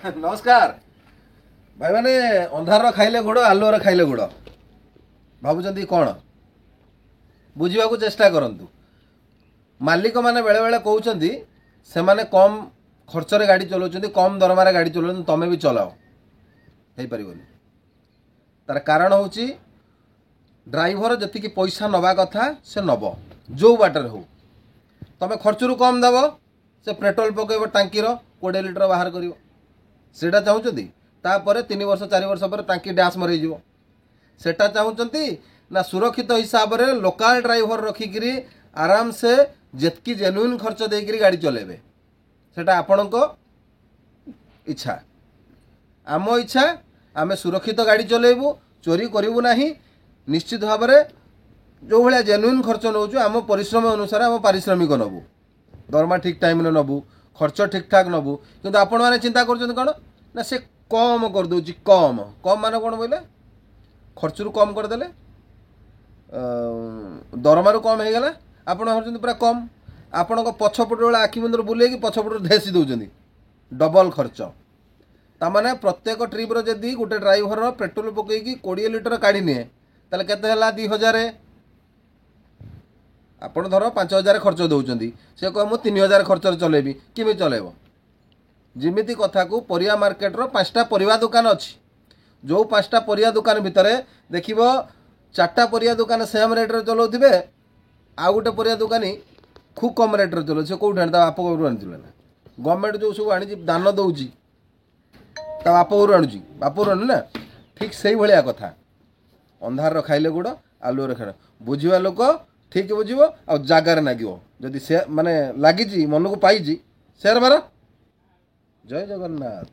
नमस्कार भाई मैंने अंधार खाइले गोड़ आलुअर खाइले गोड़ भावुं कौन बुझा चेष्टा करंतु मालिक मैंने बेले बेले कहते से माने कम खर्च रे गाड़ी चलाउछन्ती कम दरमार गाड़ी चलाउछन्ती तमें भी चलाओ हो पार तार कारण हूँ ड्राइवर जी पैसा नवा कथा से नब जो बाटर हो तमें खर्चरू कम दब से पेट्रोल पकेब टांकीर 20 लिटर बाहर कर सेटा चाहूँगी तापर 3 वर्ष 4 वर्ष पर टांकी डैश मरईज सेटा चाहूँगी ना सुरक्षित हिसाब से लोकल ड्राइवर रखिक आराम से जितकी जेन्युइन खर्च देकर गाड़ी चलेबे सेटा आपण इच्छा आम इच्छा आम सुरक्षित गाड़ी चलेबू चोरी करूँ ना निश्चित भाव में जो भाया जेन्युइन खर्च नौ आम परिश्रम अनुसार आम पारिश्रमिक नबू दरमा ठीक टाइम नबू खर्च ठीक ठाक नबू किंतु आपण मैंने चिंता कर कौन ना से कम करदे कम कम मान कौन बोले खर्चरू कम करदे दरमारू कम हो गला आपण भावुं पूरा कम आपण पछपट बेला आखि बंदर बुले पछपट धेसी दौरान डबल खर्च तामाने प्रत्येक ट्रिप्र जदि गोटे ड्राइवर पेट्रोल पकईकी 20 लिटर काढ़ी निए ताले केते हला 2000 आपण धर 5000 खर्च दौरान से कह मु 3000 खर्च चलेबी किमी चलेब जिमिति कथा को परिया मार्केट रो 5टा परिया दुकान अच्छी जो 5टा परिया दुकान भितर देखिब 4टा परिया दुकान सेम रेट रे चलाउथिबे आ गोटे परिया दुकानी खूब कम रेट रे चलो से कौट बाप घर आनी ना गवर्नमेंट जो सब आनी दान दौची बाप घर आणुची बाप घर आनी ना ठीक से भाया कथा अंधार खाइले गुड़ आलुअर खाना बुझा लोक ठीक बुझे आ जगार नागिव जदि से माने लगी मन को पाई शेयर मार जय जगन्नाथ।